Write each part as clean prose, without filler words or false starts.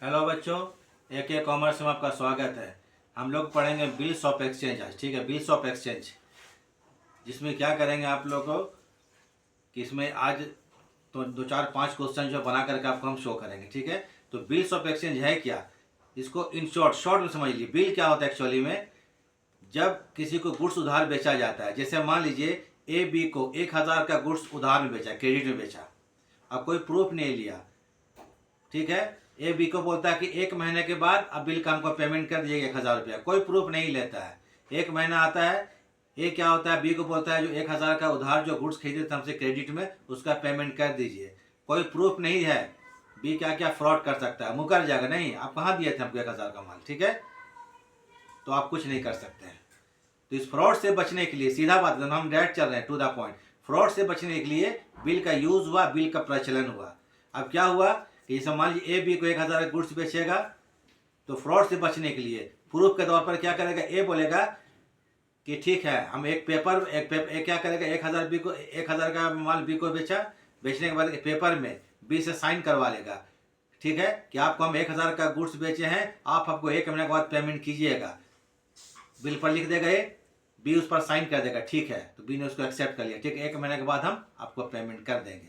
Hello बच्चों, AK commerce में आपका स्वागत है। हम लोग पढ़ेंगे बिल्स ऑफ एक्सचेंज आज। ठीक है, बिल्स ऑफ एक्सचेंज, जिसमें क्या करेंगे आप लोगों को कि इसमें आज तो दो चार पांच क्वेश्चन जो बना करके आपको हम शो करेंगे। ठीक है, तो बिल्स ऑफ एक्सचेंज है क्या, इसको इन शॉर्ट शॉर्ट में समझ लीजिए। बिल क्या होता है एक्चुअली में, जब किसी को गुड्स उधार बेचा जाता है। जैसे मान लीजिए AB को 1,000 का गुड्स उधार में बेचा, क्रेडिट में बेचा, अब कोई प्रूफ नहीं लिया। ठीक है, AB को बोलता है कि 1 महीने के बाद अब बिल का हमको पेमेंट कर दीजिएगा 1,000 रुपया, कोई प्रूफ नहीं लेता है। 1 महीना आता है, ए क्या होता है, B को बोलता है जो 1,000 का उधार जो गुड्स खरीदे थे हमसे क्रेडिट में, उसका पेमेंट कर दीजिए। कोई प्रूफ नहीं है, B क्या क्या फ्रॉड कर सकता है, मुकर जाएगा। नहीं, आप कहाँ दिए थे हमको 1,000 का माल, ठीक है, तो आप कुछ नहीं कर सकते हैं। तो इस फ्रॉड से बचने के लिए, सीधा बात हम डायरेक्ट चल रहे हैं टू द पॉइंट, फ्रॉड से बचने के लिए बिल का यूज हुआ, बिल का प्रचलन हुआ। अब क्या हुआ कि जैसे मान लीजिए AB को 1,000 का गुड्स बेचेगा, तो फ्रॉड से बचने के लिए प्रूफ के तौर पर क्या करेगा, ए बोलेगा कि ठीक है, हम एक पेपर क्या करेगा, 1,000 का माल B को बेचा, बेचने के बाद एक पेपर में B से साइन करवा लेगा। ठीक है, कि आपको हम 1,000 का गुड्स बेचे हैं, आप हमको 1 महीने के बाद पेमेंट कीजिएगा। बिल पर लिख देगा ये, B उस पर साइन कर देगा। ठीक है, तो B ने उसको एक्सेप्ट कर लिया। ठीक है, 1 महीने के बाद हम आपको पेमेंट कर देंगे।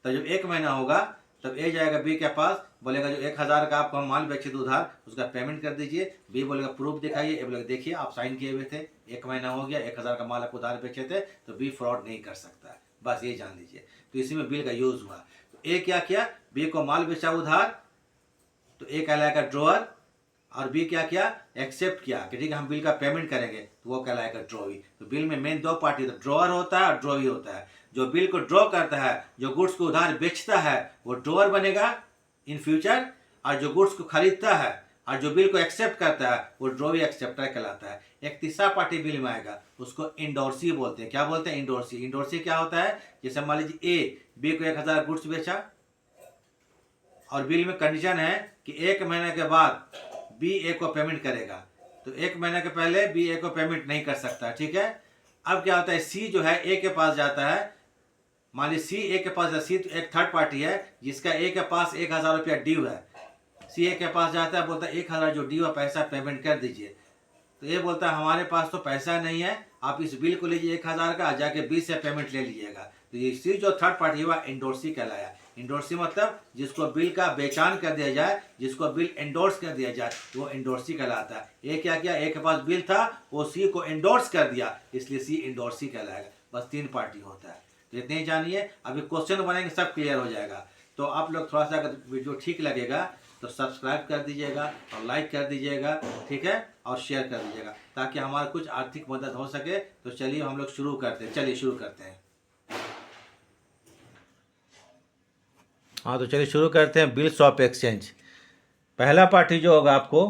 तो जब 1 महीना होगा तब A जाएगा B के पास, बोलेगा जो 1,000 का आपको हम माल बेचे थे उधार, उसका पेमेंट कर दीजिए। B बोलेगा प्रूफ दिखाइए। A बोलेगा देखिए आप साइन किए हुए थे, 1 महीना हो गया, 1,000 का माल आप उधार बेचे थे, तो B फ्रॉड नहीं कर सकता है। बस ये जान लीजिए। तो इसी में बिल का यूज हुआ। तो A क्या किया, B को माल बेचा उधार, तो A कहलाएगा ड्रॉअर, और B क्या किया, एक्सेप्ट किया कि ठीक है हम बिल का पेमेंट करेंगे, तो वो कहलाएगा ड्रॉवी। तो बिल में मेन दो पार्टी होता है, ड्रॉअर होता है और ड्रॉवी होता है। जो बिल को ड्रॉ करता है, जो गुड्स को उधार बेचता है, वो ड्रॉअर बनेगा इन फ्यूचर, और जो गुड्स को खरीदता है और जो बिल को एक्सेप्ट करता है, वो ड्रॉवी एक्सेप्टर कहलाता है। एक तीसरा पार्टी बिल में आएगा, उसको इंडोर्सी बोलते हैं। क्या बोलते हैं, इंडोर्सी। इंडोर्सी क्या होता है, जैसे मान लीजिए B को 1,000 गुड्स बेचा, और बिल में कंडीशन है कि 1 महीने के बाद B A को पेमेंट करेगा, तो 1 महीने के पहले B A को पेमेंट नहीं कर सकता। ठीक है, अब क्या होता है, C जो है A के पास जाता है। मान लीजिए C A के पास, C तो एक थर्ड पार्टी है जिसका A के पास 1,000 रुपया ड्यू है। C A के पास जाता है, बोलता है 1,000 जो ड्यू है पैसा पेमेंट कर दीजिए। तो ये बोलता है हमारे पास तो पैसा नहीं है, आप इस बिल को लीजिए 1,000 का, जाके B से पेमेंट ले लीजिएगा। तो ये C जो थर्ड पार्टी हुआ, इंडोर्सी कहलाया। इंडोर्सी मतलब जिसको बिल का बेचान कर दिया जाए, जिसको बिल एंडोर्स कर दिया जाए, वो इंडोर्सी कहलाता है। ये क्या किया, एक के पास बिल था, वो C को एंडोर्स कर दिया, इसलिए C इंडोर्सी कहलाएगा। बस 3 पार्टी होता है। तो इतने ही जानिए, अभी क्वेश्चन बनेंगे सब क्लियर हो जाएगा। तो आप लोग थोड़ा सा अगर वीडियो ठीक लगेगा तो सब्सक्राइब कर दीजिएगा और लाइक कर दीजिएगा। ठीक है, और शेयर कर दीजिएगा, ताकि हमारा कुछ आर्थिक मदद हो सके। तो चलिए हम लोग शुरू करते हैं, चलिए शुरू करते हैं। हाँ, तो चलिए शुरू करते हैं बिल्स ऑफ एक्सचेंज। पहला पार्टी जो होगा आपको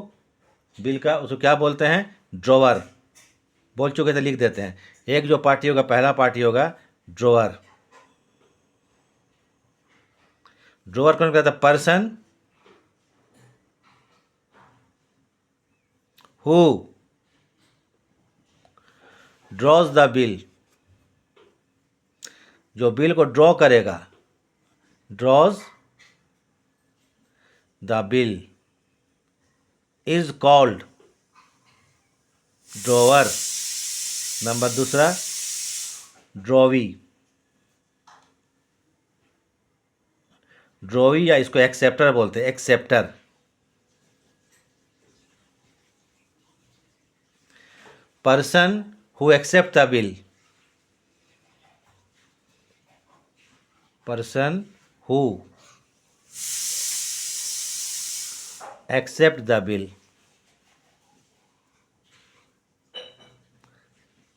बिल का, उसको क्या बोलते हैं, ड्रॉवर। बोल चुके थे, लिख देते हैं। एक जो पार्टी होगा, पहला पार्टी होगा ड्रॉवर। ड्रॉवर कौन कहता है, person who draws the bill, जो बिल को ड्रॉ करेगा, draws the bill is called drawer. Number दूसरा, ड्रॉवी। ड्रॉवी या इसको एक्सेप्टर बोलते हैं, acceptor. Person who accept the bill, person who accept the bill.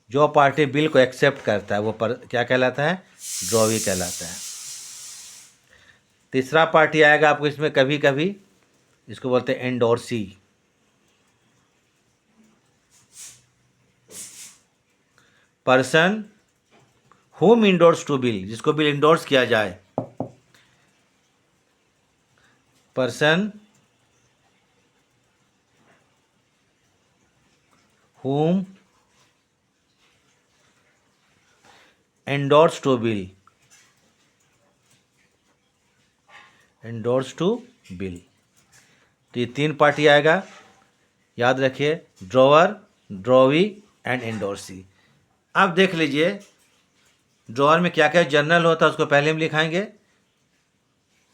जो पार्टी बिल को एक्सेप्ट करता है वो क्या कहलाता है, ड्रॉवी कहलाता है। तीसरा पार्टी आएगा आपको इसमें कभी कभी, इसको बोलते हैं endorsee. Person whom endorse to bill, जिसको बिल इंडोर्स किया जाए, person whom endorse to bill, endorse to bill. तो ये 3 पार्टी आएगा, याद रखिए, ड्रॉवर, ड्रॉवी एंड एंडोर्सी। अब देख लीजिए ड्रॉवर में क्या क्या जर्नल होता है उसको पहले हम लिखाएंगे,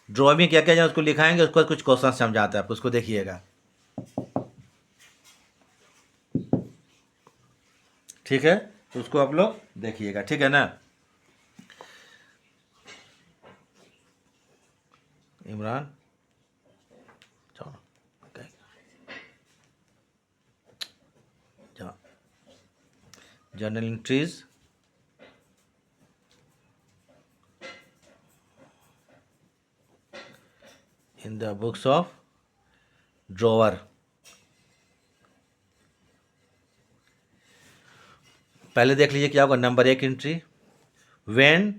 ड्रॉवर में क्या क्या उसको लिखाएंगे, उसके बाद कुछ क्वेश्चन समझाते हैं आप, उसको देखिएगा। ठीक है, तो उसको आप लोग देखिएगा, ठीक है ना। इमरान चलो जाओ, journal entries, in the books of drawer. पहले देख लीजिए क्या होगा। Number 1 entry, when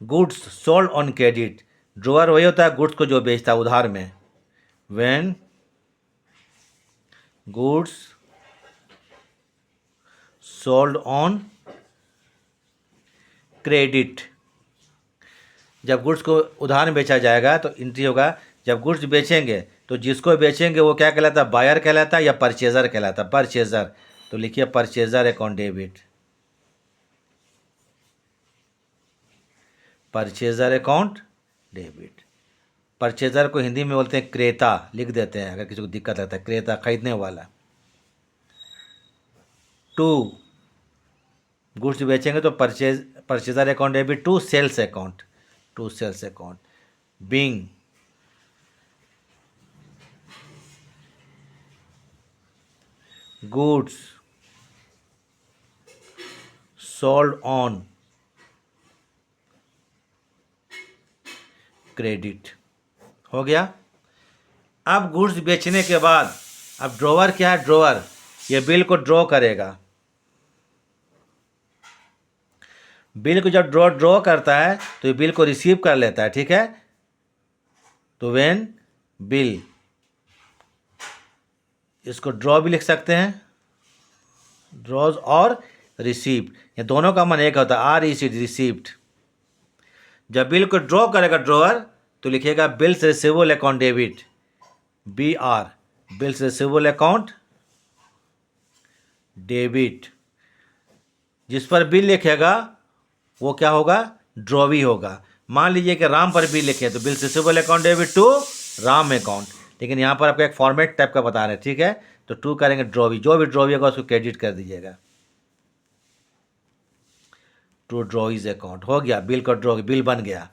goods sold on credit. Drawer वही होता है गुड्स को जो बेचता है उधार में। When goods sold on credit, जब गुड्स को उधार में बेचा जाएगा तो एंट्री होगा, जब गुड्स बेचेंगे तो जिसको बेचेंगे वो क्या कहलाता है, बायर कहलाता है या परचेजर कहलाता है, परचेजर। तो लिखिए purchaser account debit, purchaser account debit. Purchaser को हिंदी में बोलते हैं क्रेता, लिख देते हैं अगर किसी को दिक्कत लगता है, क्रेता खरीदने वाला। 2 गुड्स बेचेंगे तो purchaser account debit to sales account, to sales account. Being goods sold on credit, हो गया। अब गुड्स बेचने के बाद अब ड्रॉवर क्या है, ड्रॉवर ये बिल को ड्रॉ करेगा। बिल को जब ड्रॉ करता है तो ये बिल को रिसीव कर लेता है, ठीक है। तो व्हेन बिल, इसको ड्रॉ भी लिख सकते हैं, ड्रॉज और रिसीव्ड, ये दोनों का मन एक होता है, REC रिसीव्ड। जब बिल को ड्रॉ करेगा ड्रॉवर तो लिखेगा bills receivable account debit, BR, bills receivable account debit. जिस पर बिल लिखेगा वो क्या होगा, ड्रॉवी होगा। मान लीजिए कि राम पर बिल लिखे तो bills receivable account debit to Ram account, लेकिन यहाँ पर आपको एक फॉर्मेट टाइप का बता रहे हैं, ठीक है। तो टू करेंगे ड्रॉवी, जो भी ड्रॉवी होगा उसको क्रेडिट कर दीजिएगा, टू ड्रॉवीज अकाउंट, हो गया। बिल का ड्रॉ, बिल बन गया।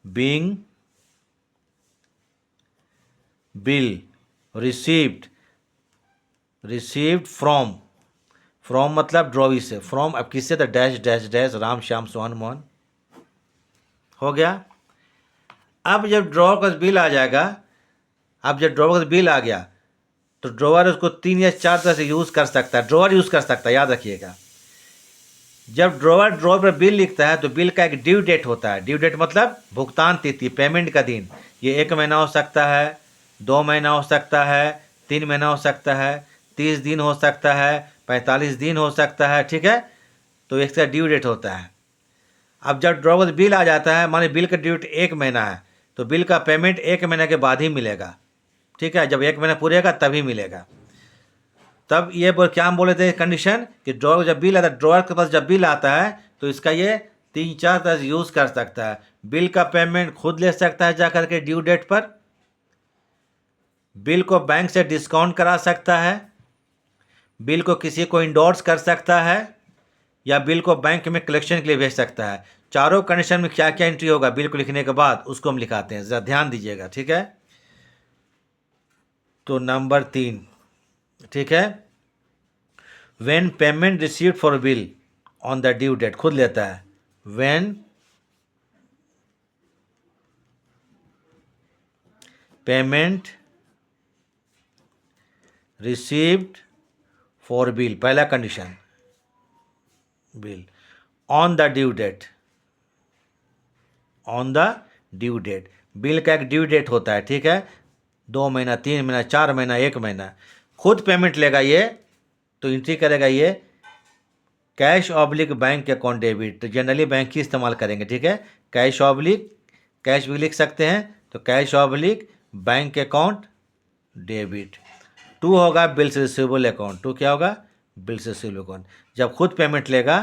Being bill received, received from, from मतलब ड्रॉवी से, फ्रॉम अब किससे, तो dash dash dash Ram Shyam Sohan Mohan, हो गया। अब जब ड्रॉवर का बिल आ जाएगा, अब जब ड्रॉवर का बिल आ गया तो ड्रॉवर उसको 3 या 4 तरह से यूज़ कर सकता है, ड्रॉवर यूज़ कर सकता है, याद रखिएगा। जब ड्रॉवर पर बिल लिखता है तो बिल का एक ड्यू डेट होता है, ड्यू डेट मतलब भुगतान तिथि, पेमेंट का दिन। ये 1 महीना हो सकता है, 2 महीना हो सकता है, 3 महीना हो सकता है, 30 दिन हो सकता है, 45 दिन हो सकता है, ठीक है। तो इसका ड्यू डेट होता है। अब जब ड्रॉवर बिल आ जाता है, माने बिल का ड्यू डेट 1 महीना है तो बिल का पेमेंट 1 महीने के बाद ही मिलेगा, ठीक है। जब 1 महीना पूरेगा तभी मिलेगा। तब ये क्या हम बोले थे कंडीशन कि ड्रॉवर जब बिल आता है, ड्रॉवर के पास जब बिल आता है तो इसका ये 3-4 तरह से यूज़ कर सकता है। बिल का पेमेंट खुद ले सकता है जा करके ड्यू डेट पर, बिल को बैंक से डिस्काउंट करा सकता है, बिल को किसी को इंडोर्स कर सकता है, या बिल को बैंक में कलेक्शन के लिए भेज सकता है। चारों कंडीशन में क्या क्या एंट्री होगा बिल को लिखने के बाद उसको हम लिखाते हैं, ज़रा ध्यान दीजिएगा, ठीक है। तो नंबर 3, ठीक है, when payment received for bill on the due date, खुद लेता है। When payment received for bill, पहला condition, bill on the due date, on the due date, bill का एक ड्यू डेट होता है, ठीक है। 2 महीना, 3 महीना, 4 महीना, 1 महीना, खुद पेमेंट लेगा ये तो एंट्री करेगा ये cash oblique bank account debit. तो जनरली बैंक ही इस्तेमाल करेंगे, ठीक है। कैश ऑब्लिक, कैश भी लिख सकते हैं तो cash oblique bank account debit. 2 होगा बिल्स रिसीवेबल अकाउंट। 2 क्या होगा? Bills receivable account. जब खुद पेमेंट लेगा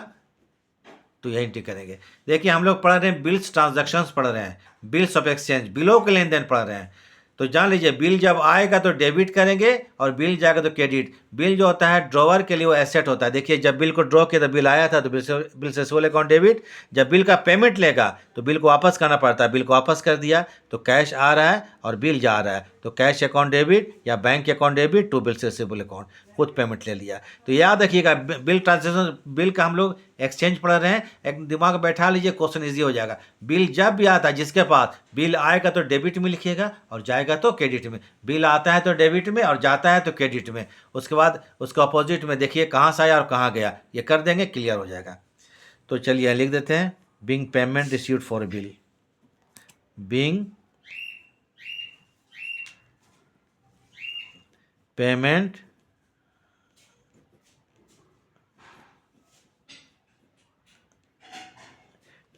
तो यही टिक करेंगे। देखिए हम लोग पढ़ रहे हैं बिल्स ट्रांजैक्शंस पढ़ रहे हैं, बिल्स ऑफ एक्सचेंज, बिलों के लेन देन पढ़ रहे हैं। तो जान लीजिए बिल जब आएगा तो डेबिट करेंगे और बिल जाएगा तो क्रेडिट। बिल जो होता है ड्रॉवर के लिए वो एसेट होता है। देखिए जब बिल को ड्रॉ किया तो बिल आया था तो बिल रिसीवेबल अकाउंट डेबिट। जब बिल का पेमेंट लेगा तो बिल को वापस करना पड़ता है, बिल को वापस कर दिया तो कैश आ रहा है और बिल जा रहा है, तो कैश अकाउंट डेबिट या bank account debit to bill receivable account, खुद पेमेंट ले लिया। तो याद रखिएगा बिल ट्रांजेक्शन, बिल का हम लोग एक्सचेंज पढ़ रहे हैं, एक दिमाग में बैठा लीजिए, क्वेश्चन इजी हो जाएगा। बिल जब भी आता है जिसके पास बिल आएगा तो डेबिट में लिखिएगा और जाएगा तो क्रेडिट में। बिल आता है तो डेबिट में और जाता है तो क्रेडिट में। उसके बाद उसका अपोजिट में देखिए कहाँ से आया और कहाँ गया, ये कर देंगे क्लियर हो जाएगा। तो चलिए लिख देते हैं being payment received for bill, being payment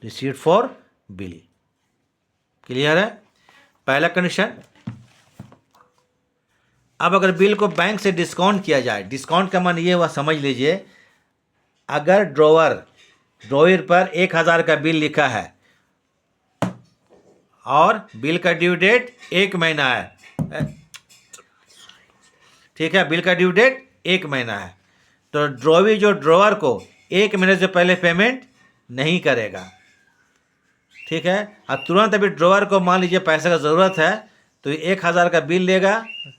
received for bill. Clear है? पहला कंडीशन। अब अगर बिल को बैंक से डिस्काउंट किया जाए, डिस्काउंट का मान ये हुआ समझ लीजिए, अगर ड्रॉवर पर 1000 का बिल लिखा है और बिल का ड्यू डेट 1 महीना है, ठीक है, बिल का ड्यू डेट 1 महीना है, तो ड्रॉवर को 1 महीने से पहले पेमेंट नहीं करेगा, ठीक है। और तुरंत अभी ड्रॉवर को मान लीजिए पैसे का ज़रूरत है तो 1000 का बिल लेगा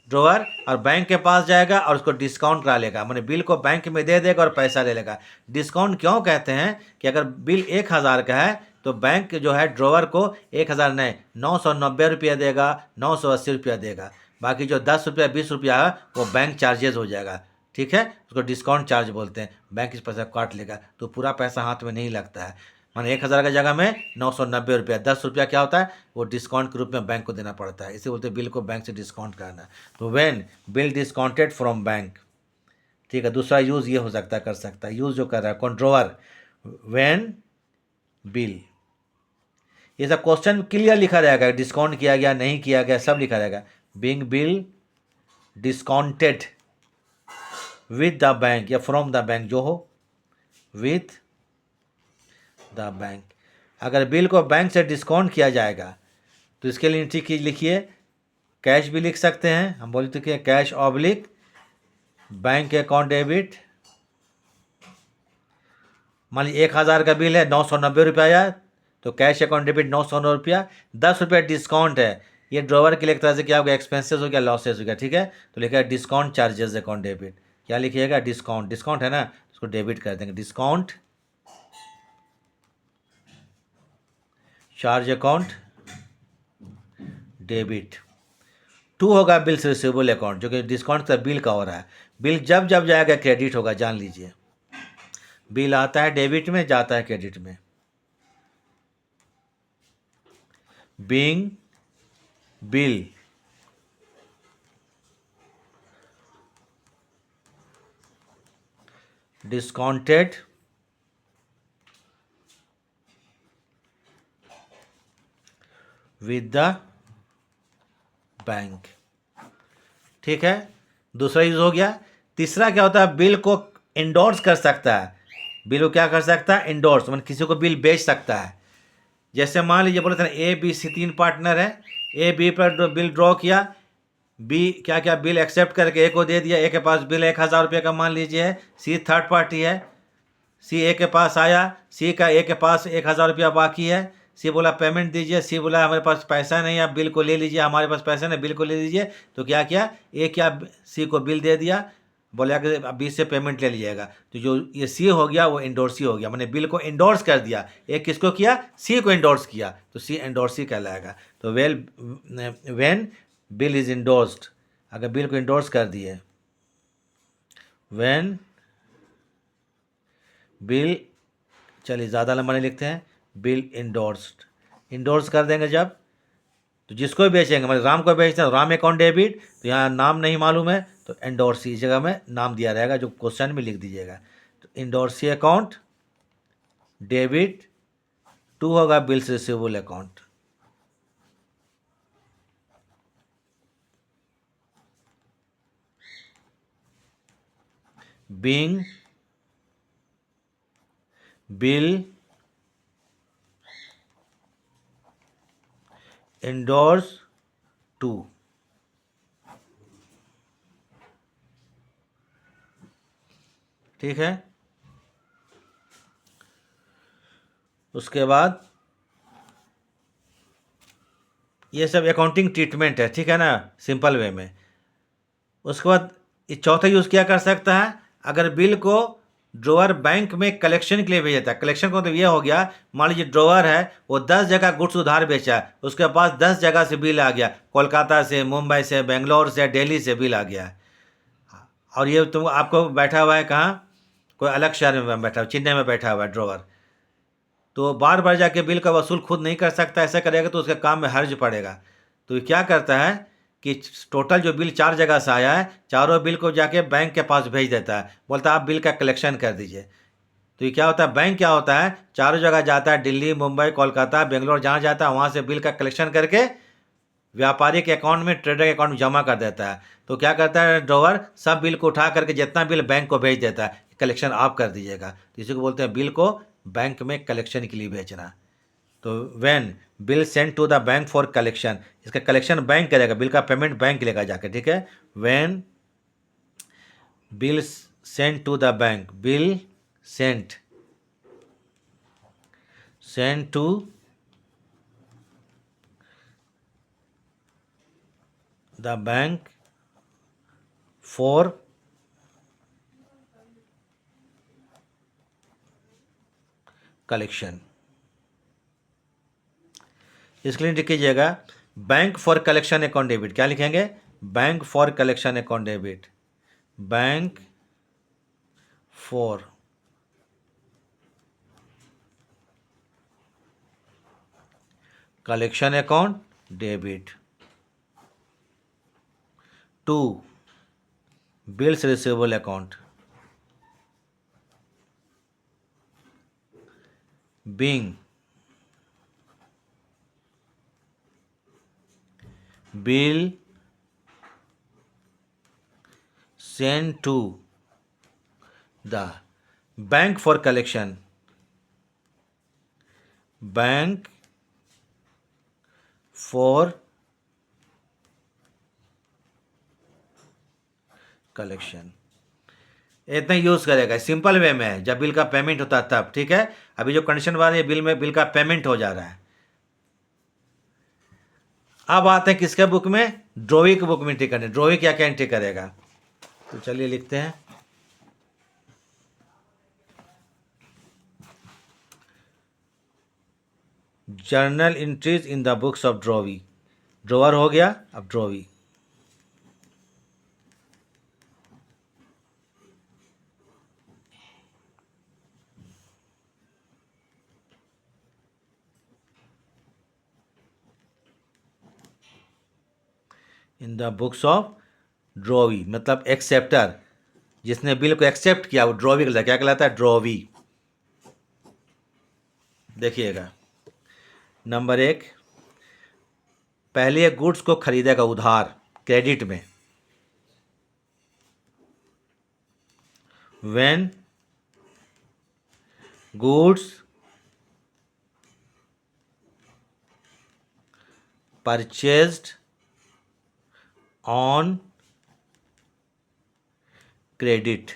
ड्रॉवर और बैंक के पास जाएगा और उसको डिस्काउंट करा लेगा, माने बिल को बैंक में दे देगा और पैसा ले लेगा। डिस्काउंट क्यों कहते हैं कि अगर बिल 1000 का है तो बैंक जो है ड्रॉवर को 1000 नहीं 990 रुपया देगा, 980 रुपया देगा, बाकी जो 10 रुपया 20 रुपया है वो बैंक चार्जेस हो जाएगा, ठीक है, उसको डिस्काउंट चार्ज बोलते हैं। बैंक इस पैसा काट लेगा तो पूरा पैसा हाथ में नहीं लगता है, माने 1000 की जगह में 990 रुपया, 10 रुपया क्या होता है वो डिस्काउंट के रूप में बैंक को देना पड़ता है, इसे बोलते हैं बिल को बैंक से डिस्काउंट करना। तो when bill discounted from bank, ठीक है। दूसरा यूज़ ये हो सकता है, कर सकता है यूज़ जो कर रहा है कंट्रोवर, व्हेन बिल, ये सब क्वेश्चन क्लियर लिखा रहेगा, डिस्काउंट किया गया नहीं किया गया सब लिखा रहेगा। Being bill discounted with the bank या फ्रॉम द बैंक जो हो, विथ द बैंक। अगर बिल को बैंक से डिस्काउंट किया जाएगा तो इसके लिए ठीक लिखिए, कैश भी लिख सकते हैं, हम बोल सकते हैं cash oblique bank account debit. मान लीजिए 1000 का बिल है, 990 रुपया आया तो कैश अकाउंट डेबिट 990 रुपया, 10 रुपया डिस्काउंट है, ये ड्रॉवर के लिए एक तरह से क्या हो गया, एक्सपेंसेस हो गया, लॉसेस हो गया, ठीक है। तो लिखा है डिस्काउंट चार्जेस अकाउंट डेबिट, क्या लिखिएगा डिस्काउंट, डिस्काउंट है ना उसको डेबिट कर देंगे, डिस्काउंट चार्ज अकाउंट डेबिट। 2 होगा बिल्स रिसीवेबल अकाउंट जो कि डिस्काउंट का बिल का हो रहा है, बिल जब जब जाएगा क्रेडिट होगा, जान लीजिए बिल आता है डेबिट में जाता है क्रेडिट में। Being bill discounted with the bank, ठीक है, दूसरा यूज हो गया। तीसरा क्या होता है, बिल को इंडोर्स कर सकता है, बिल को क्या कर सकता है इंडोर्स, मतलब किसी को बिल बेच सकता है। जैसे मान लीजिए बोले थे ए बी सी 3 पार्टनर है, ए बी पर बिल ड्रॉ किया, बी क्या क्या बिल एक्सेप्ट करके ए को दे दिया, ए के पास बिल 1000 रुपये का मान लीजिए है, सी थर्ड पार्टी है, सी ए के पास आया, सी का ए के पास 1000 रुपया बाकी है, सी बोला पेमेंट दीजिए, सी बोला हमारे पास पैसा नहीं, आप बिल को ले लीजिए, हमारे पास पैसा नहीं बिल को ले लीजिए। तो क्या किया ए क्या सी को बिल दे दिया, बोला कि अब बी से पेमेंट ले लीजिएगा, तो जो ये सी हो गया वो इंडोर्सी हो गया, मैंने बिल को इंडोर्स कर दिया, ए किसको किया सी को इंडोर्स किया, तो सी इंडोर्सी कहलाएगा। तो व्हेन बिल इज इंडोर्स्ड, अगर बिल को इंडोर्स कर दिए, व्हेन बिल, चलिए ज़्यादा लंबा नहीं लिखते हैं, बिल इंडोर्स्ड, इंडोर्स कर देंगे जब, तो जिसको भी बेचेंगे मतलब राम को बेचते हैं राम अकाउंट डेबिट, तो यहाँ नाम नहीं मालूम है तो इंडोर्सी इस जगह में नाम दिया रहेगा जो क्वेश्चन में लिख दीजिएगा। तो इंडोर्सी अकाउंट डेबिट, 2 होगा bills receivable account, being bill endorsed to। ठीक है, उसके बाद ये सब अकाउंटिंग ट्रीटमेंट है, ठीक है ना, सिंपल वे में। उसके बाद ये चौथा यूज़ क्या कर सकता है, अगर बिल को ड्रॉवर बैंक में कलेक्शन के लिए भेजा था। कलेक्शन का मतलब ये हो गया, मान लीजिए ड्रॉवर है, वो 10 जगह गुड्स उधार बेचा है, उसके पास 10 जगह से बिल आ गया, कोलकाता से, मुंबई से, बेंगलोर से, दिल्ली से बिल आ गया। और ये तुम आपको बैठा हुआ है कहाँ, कोई अलग शहर में बैठा हुआ, चेन्नई में बैठा हुआ है ड्रॉवर, तो बार बार जाके बिल का वसूल खुद नहीं कर सकता। ऐसा करेगा तो उसके काम में हर्ज पड़ेगा। तो ये क्या करता है कि टोटल जो बिल 4 जगह से आया है, चारों बिल को जाके बैंक के पास भेज देता है, बोलता है आप बिल का कलेक्शन कर दीजिए। तो ये क्या होता है, बैंक क्या होता है, चारों जगह जाता है, दिल्ली, मुंबई, कोलकाता, बेंगलोर, जहाँ जाता है वहाँ से बिल का कलेक्शन करके व्यापारी के अकाउंट में, ट्रेडर के अकाउंट में जमा कर देता है। तो क्या करता है ड्रॉवर, सब बिल को उठा करके जितना बिल बैंक को भेज देता है, कलेक्शन आप कर दीजिएगा। तो इसी को बोलते हैं बिल को बैंक में कलेक्शन के लिए भेजना। तो when bill send to the bank for collection, इसका कलेक्शन बैंक करेगा, बिल का पेमेंट बैंक लेगा जाके, ठीक है। When bill send to the bank, bill send to the bank for collection. इसके लिए लिखिएगा bank for collection account debit. क्या लिखेंगे, bank for collection account debit, bank for collection account debit to bills receivable account, being bill sent to the bank for collection, bank for collection। इतना use करेगा, simple way में है, जब bill का payment होता है तब, ठीक है। अभी जो कंडीशन बात है, बिल में बिल का पेमेंट हो जा रहा है। अब आते हैं किसके बुक में, ड्रॉवी की बुक में एंट्री करने। ड्रॉवी क्या क्या एंट्री करेगा, तो चलिए लिखते हैं। Journal entries in the books of drawee. Drawer हो गया, अब drawee. In the books of drawee मतलब एक्सेप्टर, जिसने बिल को एक्सेप्ट किया वो ड्रॉवी कहलाता है। क्या कहलाता है, ड्रॉवी। देखिएगा, नंबर 1, पहले गुड्स को खरीदेगा उधार क्रेडिट में। When goods purchased on credit,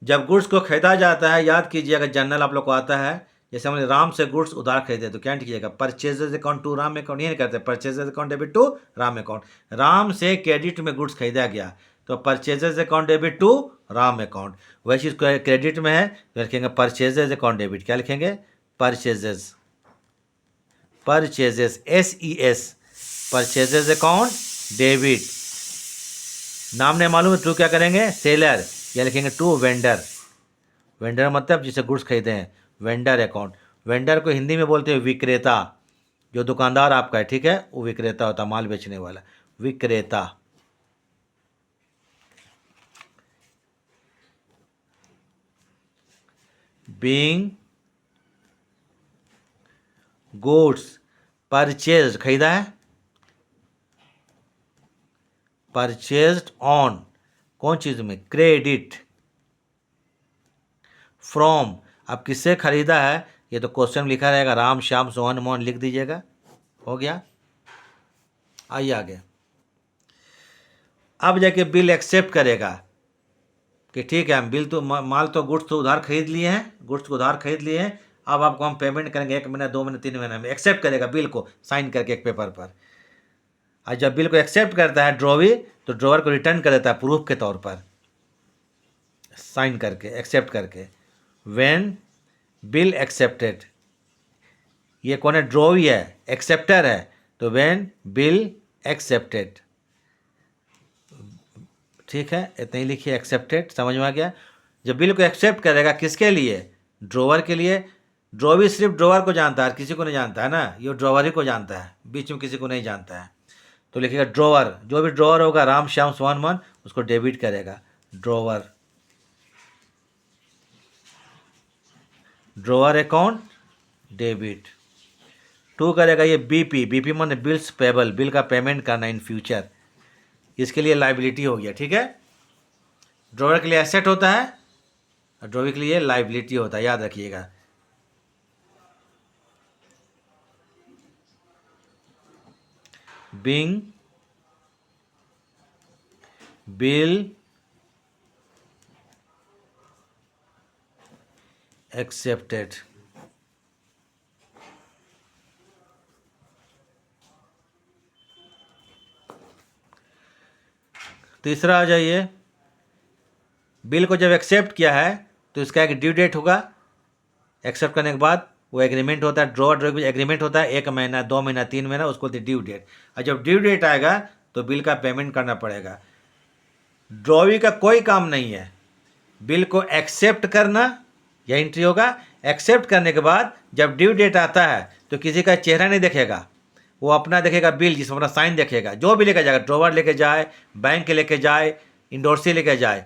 जब गुड्स को खरीदा जाता है, याद कीजिएगा जर्नल आप लोग को आता है, जैसे हमने राम से गुड्स उधार खरीदे तो क्या कीजिएगा, purchases account to Ram account, ये नहीं करते, purchases account debit to Ram account. Ram से क्रेडिट में गुड्स खरीदा गया तो purchases account debit to Ram account. वही चीज़ क्रेडिट में है तो लिखेंगे परचेजेज अकाउंट डेबिट। क्या लिखेंगे, purchases, purchases SES, purchases account debit. नाम नहीं मालूम है तो क्या करेंगे, सेलर, या लिखेंगे टू वेंडर। वेंडर मतलब जिसे गुड्स खरीदे हैं, वेंडर अकाउंट। वेंडर को हिंदी में बोलते हैं विक्रेता, जो दुकानदार आपका है, ठीक है, वो विक्रेता होता है, माल बेचने वाला, विक्रेता। बीइंग गुड्स परचेज्ड, खरीदा है, परचेज्ड ऑन, कौन चीज़ में, क्रेडिट, फ्रॉम, अब किससे खरीदा है ये तो क्वेश्चन में लिखा रहेगा, राम श्याम सोहन मोहन लिख दीजिएगा, हो गया। आइए आगे। अब जाके बिल एक्सेप्ट करेगा कि ठीक है हम बिल तो माल तो गुड्स तो उधार खरीद लिए हैं, गुड्स को उधार खरीद लिए हैं, अब आपको हम पेमेंट करेंगे 1 महीना 2 महीने 3 महीने में। एक्सेप्ट करेगा बिल को साइन करके एक पेपर पर। और जब बिल को एक्सेप्ट करता है ड्रॉवी, तो ड्रॉवर को रिटर्न कर देता है प्रूफ के तौर पर, साइन करके एक्सेप्ट करके। व्हेन बिल एक्सेप्टेड, ये कौन है? ड्रॉवी है, एक्सेप्टर है, तो व्हेन बिल एक्सेप्टेड, ठीक है, इतना ही लिखिए, एक्सेप्टेड, समझ में आ गया। जब बिल को एक्सेप्ट करेगा किसके लिए? ड्रॉवर के लिए। ड्रॉवी सिर्फ ड्रॉवर को जानता है, किसी को नहीं जानता है ना, ये ड्रॉवर ही को जानता है, बीच में किसी को नहीं जानता है। तो लिखिएगा ड्रॉवर, जो भी ड्रॉवर होगा राम श्याम सोहन मोहन उसको डेबिट करेगा, drawer, drawer account debit. To करेगा ये बीपी, बीपी माने बिल्स पेबल, बिल का पेमेंट करना इन फ्यूचर, इसके लिए लाइबिलिटी हो गया, ठीक है। ड्रॉवर के लिए एसेट होता है और ड्रॉवर के लिए लाइबिलिटी होता है, याद रखिएगा। बीइंग बिल एक्सेप्टेड, तीसरा आ जाइए। बिल को जब एक्सेप्ट किया है तो इसका एक ड्यू डेट होगा, एक्सेप्ट करने के बाद वो एग्रीमेंट होता है, ड्रॉ ड्रॉ एग्रीमेंट होता है, 1 महीना 2 महीना 3 महीना, उसको बोलते ड्यू डेट। और जब ड्यू डेट आएगा तो बिल का पेमेंट करना पड़ेगा। ड्रॉवी का कोई काम नहीं है, बिल को एक्सेप्ट करना, यह एंट्री होगा। एक्सेप्ट करने के बाद जब ड्यू डेट आता है तो किसी का चेहरा नहीं देखेगा, वो अपना देखेगा बिल, जिसमें अपना साइन देखेगा, जो भी लेकर जाएगा, ड्रॉवर लेके जाए, बैंक लेके जाए, इंडोर्सी लेके जाए,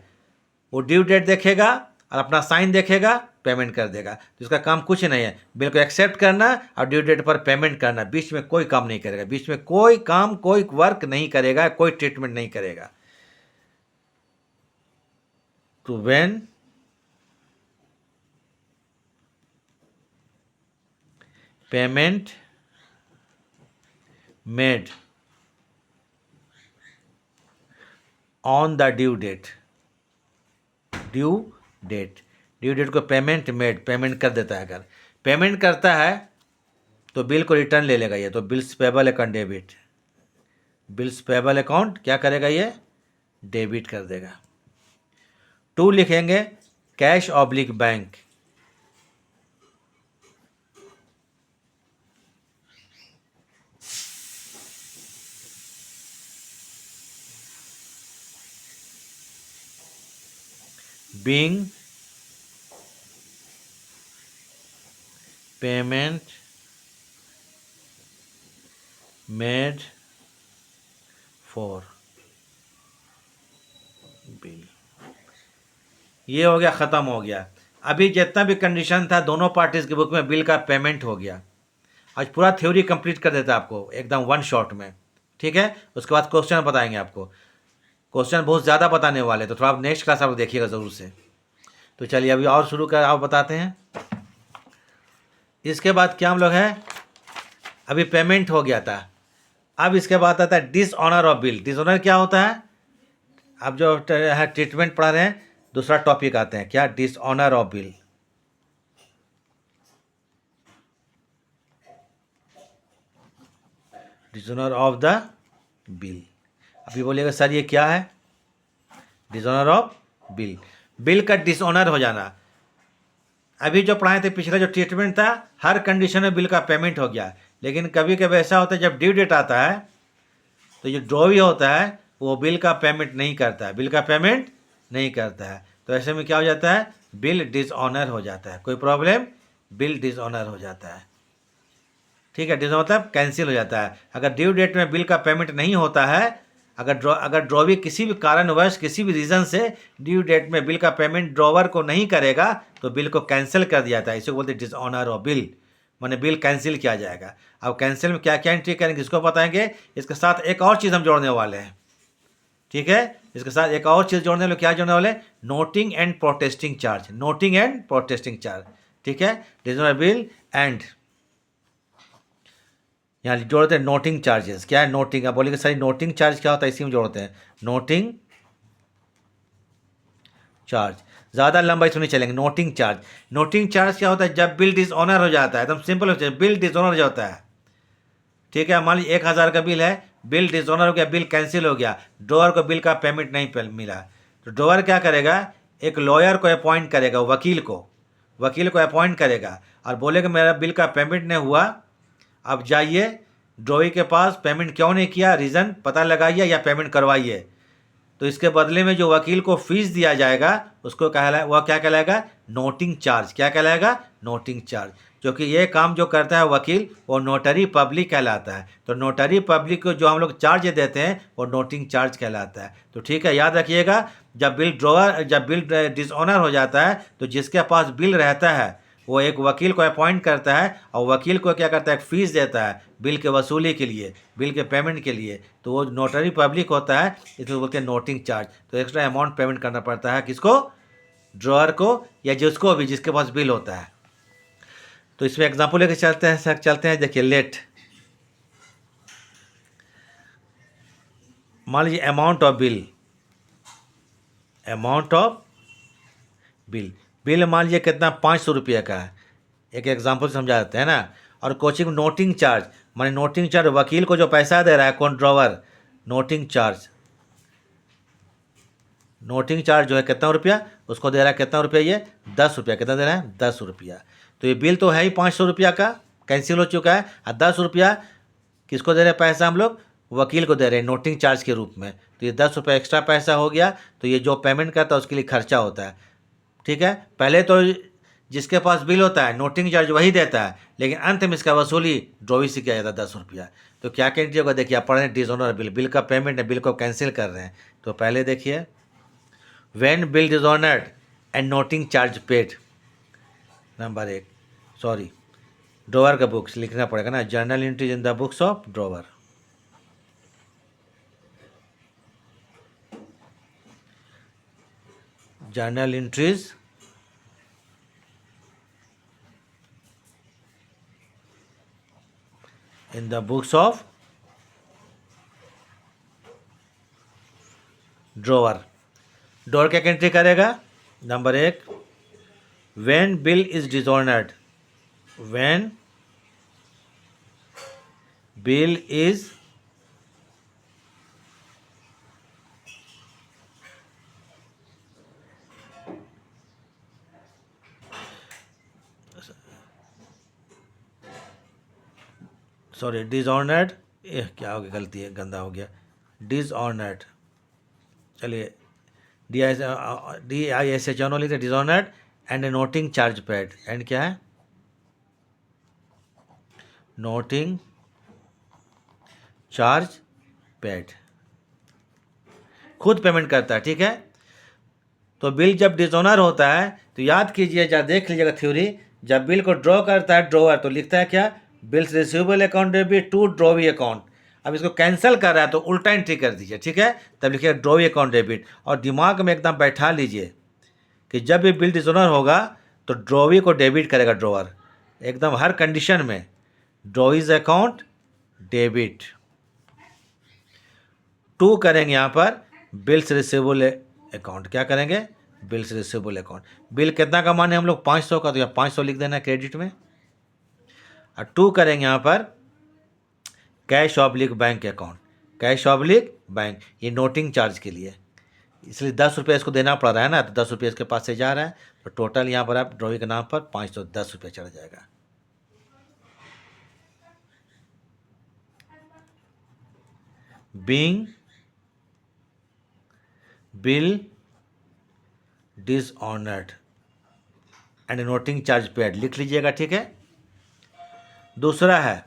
वो ड्यू डेट देखेगा और अपना साइन देखेगा, पेमेंट कर देगा। तो इसका काम कुछ नहीं है, बिल को एक्सेप्ट करना और ड्यू डेट पर पेमेंट करना, बीच में कोई काम नहीं करेगा, बीच में कोई काम कोई वर्क नहीं करेगा, कोई ट्रीटमेंट नहीं करेगा। तो when payment made on the due date, due date को पेमेंट मेड, पेमेंट कर देता है, अगर पेमेंट करता है तो बिल को रिटर्न ले लेगा ये, तो bills payable account debit, bills payable account क्या करेगा ये? डेबिट कर देगा। टू लिखेंगे cash oblique bank, being payment made for bill, ये हो गया, ख़त्म हो गया। अभी जितना भी कंडीशन था दोनों पार्टीज के बुक में, बिल का पेमेंट हो गया। आज पूरा थ्योरी कंप्लीट कर देता है आपको एकदम 1 शॉट में, ठीक है। उसके बाद क्वेश्चन बताएंगे आपको, क्वेश्चन बहुत ज़्यादा बताने वाले, तो थोड़ा आप नेक्स्ट क्लास आप देखिएगा ज़रूर से। तो चलिए अभी और शुरू कर, आप बताते हैं। इसके बाद क्या हम लोग हैं, अभी पेमेंट हो गया था, अब इसके बाद आता है डिसऑनर ऑफ बिल। डिसऑनर क्या होता है? अब जो है ट्रीटमेंट पढ़ा रहे हैं, दूसरा टॉपिक आते हैं, क्या? Dishonour of bill. Dishonour of the bill. अभी बोलिएगा सर ये क्या है? डिसऑनर ऑफ बिल, बिल का डिसऑनर हो जाना। अभी जो पढ़ाए थे पिछला जो ट्रीटमेंट था, हर कंडीशन में बिल का पेमेंट हो गया, लेकिन कभी कभी ऐसा होता है जब ड्यू डेट आता है तो जो ड्रॉवी होता है वो बिल का पेमेंट नहीं करता है, बिल का पेमेंट नहीं करता है। तो ऐसे में क्या हो जाता है? बिल डिसऑनर हो जाता है। कोई प्रॉब्लम? बिल डिसऑनर हो जाता है, ठीक है। डिसऑनर मतलब कैंसिल हो जाता है। अगर ड्यू डेट में बिल का पेमेंट नहीं होता है, अगर ड्रॉवी किसी भी कारणवश किसी भी रीज़न से ड्यू डेट में बिल का पेमेंट ड्रॉवर को नहीं करेगा तो बिल को कैंसिल कर दिया जाता है। इसे बोलते हैं डिसऑनर ऑफ बिल, माने बिल कैंसिल किया जाएगा। अब कैंसिल में क्या क्या एंट्री करेंगे इसको बताएंगे, इसके साथ एक और चीज़ हम जोड़ने वाले हैं, ठीक है। इसके साथ एक और चीज़ जोड़ने वाले, क्या जोड़ने वाले, noting and protesting charge, noting and protesting charge, ठीक है। डिजोनर बिल एंड यहाँ जोड़ते हैं नोटिंग चार्जेस। क्या है नोटिंग, आप बोलेंगे सर नोटिंग चार्ज क्या होता है, इसी में जोड़ते हैं नोटिंग चार्ज। ज़्यादा लंबा इसमें नहीं चलेंगे। नोटिंग चार्ज, नोटिंग चार्ज क्या होता है, जब बिल डिसऑनर हो जाता है, एकदम सिंपल होता है, बिल डिसऑनर हो जाता है, ठीक है। मान लीजिए 1000 का बिल है, बिल डिसऑनर हो गया, बिल कैंसिल हो गया, ड्रॉवर को बिल का पेमेंट नहीं मिला, तो ड्रॉवर क्या करेगा, एक लॉयर को अपॉइंट करेगा, वकील को अपॉइंट करेगा और बोलेगा मेरा बिल का पेमेंट नहीं हुआ, अब जाइए ड्रॉवी के पास, पेमेंट क्यों नहीं किया, रीज़न पता लगाइए या पेमेंट करवाइए। तो इसके बदले में जो वकील को फीस दिया जाएगा उसको वह क्या कहलाएगा, नोटिंग चार्ज। क्या कहलाएगा, नोटिंग चार्ज। क्योंकि ये काम जो करता है वकील, वो नोटरी पब्लिक कहलाता है। तो नोटरी पब्लिक को जो हम लोग चार्ज देते हैं वो नोटिंग चार्ज कहलाता है। तो ठीक है, याद रखिएगा, जब बिल डिसऑनर हो जाता है तो जिसके पास बिल रहता है वो एक वकील को अपॉइंट करता है और वकील को क्या करता है, एक फ़ीस देता है बिल के वसूली के लिए, बिल के पेमेंट के लिए। तो वो नोटरी पब्लिक होता है, इसको बोलते हैं नोटिंग चार्ज। तो एक्स्ट्रा अमाउंट पेमेंट करना पड़ता है किसको, ड्रॉअर को या जिसको भी, जिसके पास बिल होता है। तो इसमें एग्जाम्पल लेके चलते हैं। देखिए लेट, मान लीजिए अमाउंट ऑफ बिल मान लीजिए कितना, 500 रुपये का है। एक एग्जाम्पल समझा देते हैं ना। और कोचिंग नोटिंग चार्ज, माने नोटिंग चार्ज वकील को जो पैसा दे रहा है कौन, ड्रॉवर, नोटिंग चार्ज जो है कितना रुपया उसको दे रहा है, कितना रुपया, ये 10 रुपया। कितना दे रहा है, 10 रुपया। तो ये बिल तो है ही 500 रुपया का, कैंसिल हो चुका है, और 10 रुपया किसको दे रहे हैं पैसा, हम लोग वकील को दे रहे हैं नोटिंग चार्ज के रूप में। तो ये 10 रुपया एक्स्ट्रा पैसा हो गया। तो ये जो पेमेंट करता है उसके लिए खर्चा होता है, ठीक है। पहले तो जिसके पास बिल होता है नोटिंग चार्ज वही देता है, लेकिन अंत में इसका वसूली ड्रॉवी से किया जाता है 10 रुपया। तो क्या कीजिए होगा, देखिए आप पढ़ रहे हैं डिसऑनर बिल का पेमेंट है, बिल को कैंसिल कर रहे हैं। तो पहले देखिए, when bill dishonoured and noting charge paid, number 1, sorry drawer का बुक्स लिखना पड़ेगा ना, journal entries in the books of drawer, journal entries in the books of drawer क्या एंट्री करेगा, number 1, when bill is dishonoured, when bill is sorry dishonoured, क्या हो गया, गलती है, गंदा हो गया, डिसऑनर्ड, चलिए DISH लिखते, dishonoured and noting charge paid, and क्या है, नोटिंग चार्ज पेड, खुद पेमेंट करता है, ठीक है। तो बिल जब डिसऑनर होता है तो याद कीजिए, जब देख लीजिएगा थ्योरी, जब बिल को ड्रॉ करता है ड्रॉवर तो लिखता है क्या, bills receivable account debit to drawee account. अब इसको कैंसिल कर रहा है तो उल्टा एंट्री कर दीजिए, ठीक है। तब लिखिए ड्रॉवी अकाउंट डेबिट, और दिमाग में एकदम बैठा लीजिए कि जब भी बिल डिसऑनर होगा तो ड्रॉवी को डेबिट करेगा ड्रॉवर, एकदम हर कंडीशन में, ड्रॉवीज अकाउंट डेबिट। टू करेंगे यहाँ पर बिल्स रिसीवेबल अकाउंट, क्या करेंगे, बिल्स रिसीवेबल अकाउंट। बिल कितना का माने हम लोग 500 का, तो यहाँ 500 लिख देना क्रेडिट में। और टू करेंगे यहाँ पर cash oblique bank account, cash oblique bank, ये नोटिंग चार्ज के लिए, इसलिए 10 रुपये इसको देना पड़ रहा है ना, तो 10 रुपये इसके पास से जा रहा है, तो टोटल यहाँ पर आप ड्रॉवी के नाम पर 510 रुपये चढ़ जाएगा। Being bill dishonoured and noting charge paid लिख लीजिएगा, ठीक है। दूसरा है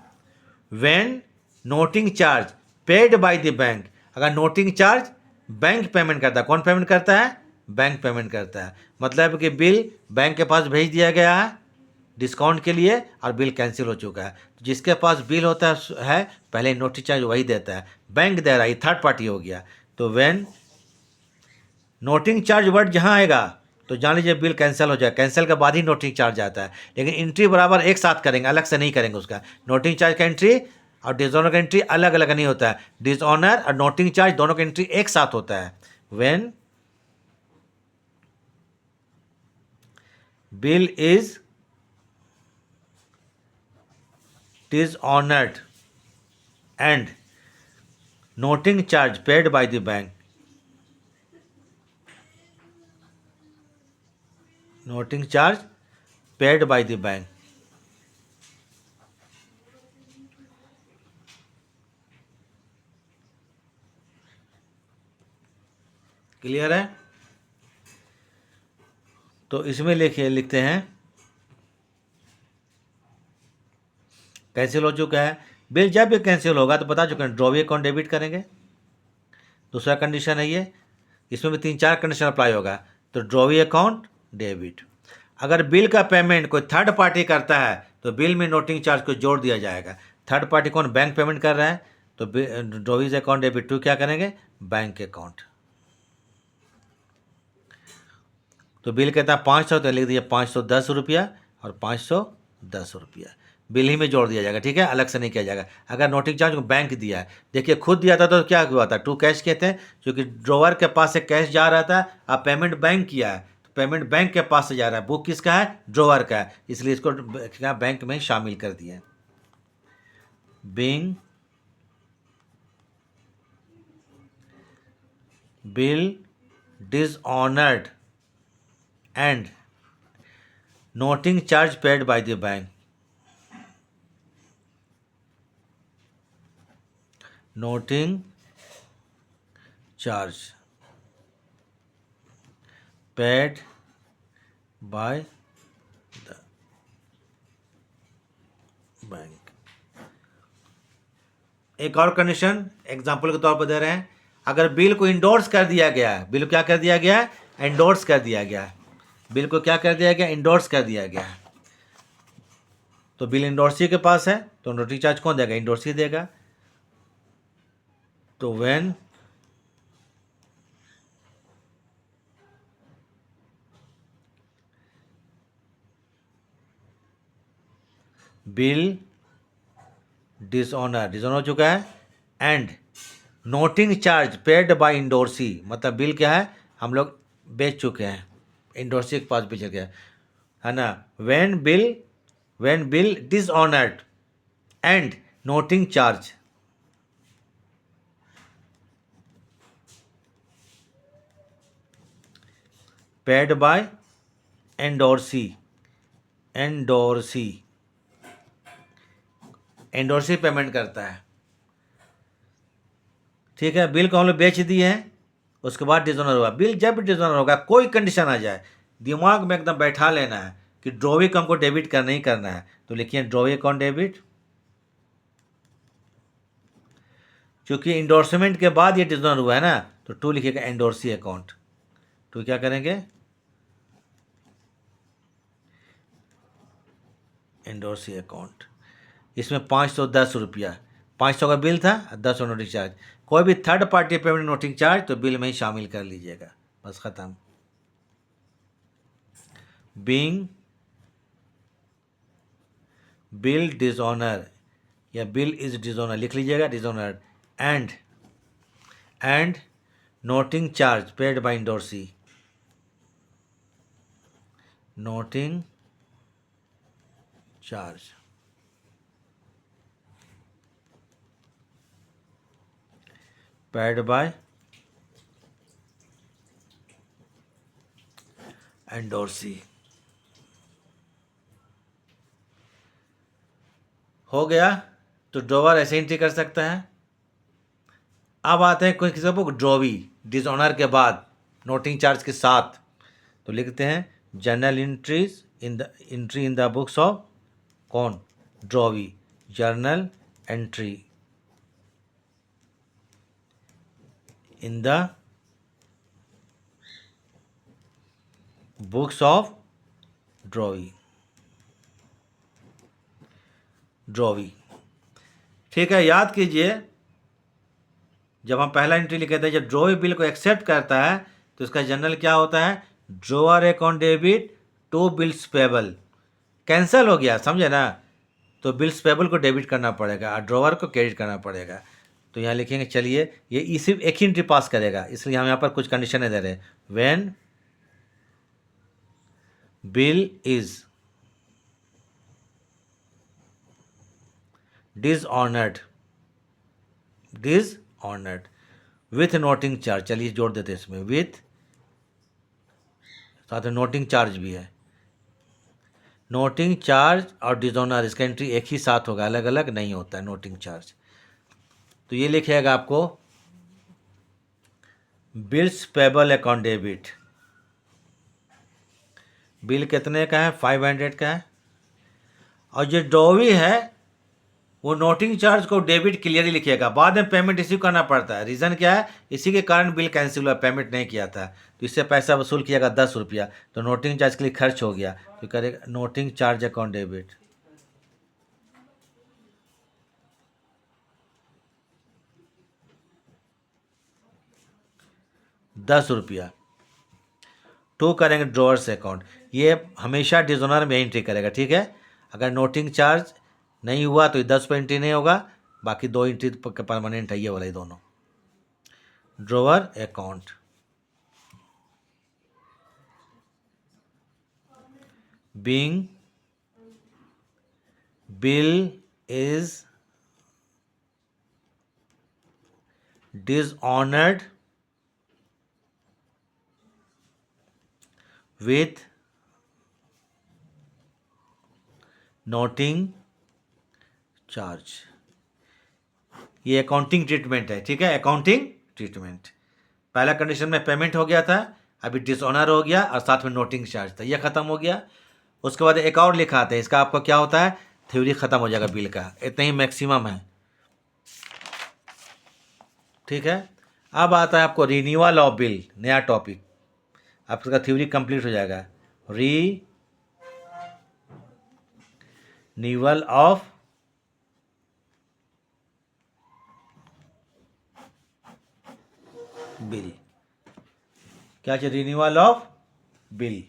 when noting charge paid by the bank, अगर नोटिंग चार्ज बैंक पेमेंट करता है, कौन पेमेंट करता है, बैंक पेमेंट करता है, मतलब कि बिल बैंक के पास भेज दिया गया है डिस्काउंट के लिए और बिल कैंसिल हो चुका है। जिसके पास बिल होता है पहले नोटिस चार्ज वही देता है, बैंक दे रहा है, थर्ड पार्टी हो गया। तो व्हेन नोटिंग चार्ज वर्ड जहाँ आएगा तो जान लीजिए बिल कैंसिल हो जाए, कैंसिल के बाद ही नोटिंग चार्ज आता है। लेकिन एंट्री बराबर एक साथ करेंगे, अलग से नहीं करेंगे उसका। नोटिंग चार्ज का एंट्री और डिसऑनर का एंट्री अलग अलग नहीं होता है। डिसऑनर और नोटिंग चार्ज दोनों का एंट्री एक साथ होता है। When bill is dishonored and noting charge paid by the bank, noting charge paid by the bank, clear है? तो इसमें लिखते हैं कैंसिल हो चुका है बिल। जब भी कैंसिल होगा तो बता चुके हैं ड्रॉवी अकाउंट डेबिट करेंगे। दूसरा कंडीशन है ये, इसमें भी 3-4 कंडीशन अप्लाई होगा। तो ड्रॉवी अकाउंट डेबिट। अगर बिल का पेमेंट कोई थर्ड पार्टी करता है तो बिल में नोटिंग चार्ज को जोड़ दिया जाएगा। थर्ड पार्टी कौन? बैंक पेमेंट कर रहा है तो ड्रॉवीज अकाउंट डेबिट टू क्या करेंगे? Bank account. तो बिल कहता है 500 तो लिख दीजिए 510 रुपया और 510 रुपया बिल ही में जोड़ दिया जाएगा। ठीक है, अलग से नहीं किया जाएगा। अगर नोटिंग चार्ज को बैंक दिया है, देखिए खुद दिया था तो क्या हुआ था? टू कैश कहते हैं, क्योंकि ड्रॉवर के पास से कैश जा रहा था, अब पेमेंट बैंक किया है तो पेमेंट बैंक के पास से जा रहा है। बुक किसका है? ड्रॉवर का है, इसलिए इसको क्या बैंक में शामिल कर दिया। Being bill dishonoured and noting charge paid by the bank, noting charge paid by the bank. एक और कंडीशन एग्जाम्पल के तौर पर दे रहे हैं। अगर बिल को इंडोर्स कर दिया गया है, बिल को क्या कर दिया गया है? इंडोर्स कर दिया गया है। बिल को क्या कर दिया गया? इंडोर्स कर दिया गया है। तो बिल इंडोर्सी के पास है तो नोटिंग चार्ज कौन देगा? इंडोर्सी देगा। तो व्हेन बिल डिसऑनर हो चुका है and noting charge paid by endorsee, मतलब बिल क्या है? हम लोग बेच चुके हैं, इंडोर्सी के पास बेच गया है ना। When bill dishonoured and noting charge paid by endorsee payment करता है। ठीक है, बिल को हम लोग बेच दिए हैं, उसके बाद डिसऑनर हुआ। बिल जब डिसऑनर होगा, कोई कंडीशन आ जाए, दिमाग में एकदम बैठा लेना है कि ड्रॉवी को हमको डेबिट करना ही करना है। तो लिखिए ड्रॉवी अकाउंट डेबिट, क्योंकि इंडोर्समेंट के बाद ये डिसऑनर हुआ है ना, तो टू लिखिएगा एंडोर्सी अकाउंट। तो क्या करेंगे? Endorsee account. इसमें 510 रुपया, 500 का बिल था, 10 नोटिंग चार्ज। कोई भी third party payment noting charge तो बिल में ही शामिल कर लीजिएगा, बस खत्म। बीइंग बिल डिसऑनर या बिल इज डिसऑनर लिख लीजिएगा, dishonoured and noting charge paid by endorsee, noting charge paid by endorsee. हो गया। तो ड्रॉवर ऐसे एंट्री कर सकता है। अब आते हैं कोई किसी को ड्रॉवी डिसऑनर के बाद नोटिंग चार्ज के साथ, तो लिखते हैं journal entries entry in the books of कौन? Drawee. Journal entry in the books of drawee. ठीक है, याद कीजिए जब हम पहला एंट्री लिखे थे, जब ड्रॉवी बिल को एक्सेप्ट करता है तो इसका जनरल क्या होता है, drawer account debit to bills payable, cancel हो गया, समझे ना, तो बिल्स पेबल को डेबिट करना पड़ेगा और ड्रॉअर को क्रेडिट करना पड़ेगा। तो यहाँ लिखेंगे, चलिए ये सिर्फ एक ही एंट्री पास करेगा, इसलिए हम यहाँ पर कुछ कंडीशन दे रहे हैं। When bill is dishonoured with noting charge, चलिए जोड़ देते हैं इसमें, विथ, साथ में नोटिंग चार्ज भी है। नोटिंग चार्ज और डिसऑनर, इसका एंट्री एक ही साथ होगा, अलग अलग नहीं होता है नोटिंग चार्ज। तो ये लिखिएगा आपको bills payable account debit, bill कितने का है, 500 का है। और जो ड्रॉवी है वो नोटिंग चार्ज को डेबिट क्लियरली लिखिएगा, बाद में पेमेंट रिसीव करना पड़ता है। रीज़न क्या है, इसी के कारण बिल कैंसिल हुआ, पेमेंट नहीं किया था, तो इससे पैसा वसूल किएगा 10 रुपया, तो नोटिंग चार्ज के लिए खर्च हो गया, तो करेगा noting charge account debit. ₹10 to करेंगे ड्रॉअर्स अकाउंट, ये हमेशा डिजोनर में एंट्री करेगा, ठीक है। अगर नोटिंग चार्ज नहीं हुआ तो 10 पर एंट्री नहीं होगा, बाकी 2 एंट्री परमानेंट है, ये वाला, ये दोनों। Drawer account, being bill is dishonoured with noting charge, ये अकाउंटिंग ट्रीटमेंट है, ठीक है, अकाउंटिंग ट्रीटमेंट। पहला कंडीशन में पेमेंट हो गया था, अभी डिसऑनर हो गया और साथ में नोटिंग चार्ज था, ये खत्म हो गया। उसके बाद एक और लिखा आता है, इसका आपको क्या होता है, थ्योरी खत्म हो जाएगा बिल का, इतना ही मैक्सिमम है, ठीक है। अब आता है आपको रिन्यूअल ऑफ बिल, नया टॉपिक, आपका थ्योरी कंप्लीट हो जाएगा। रिन्यूअल ऑफ बिल, क्या चाहिए, रिन्यूअल ऑफ बिल।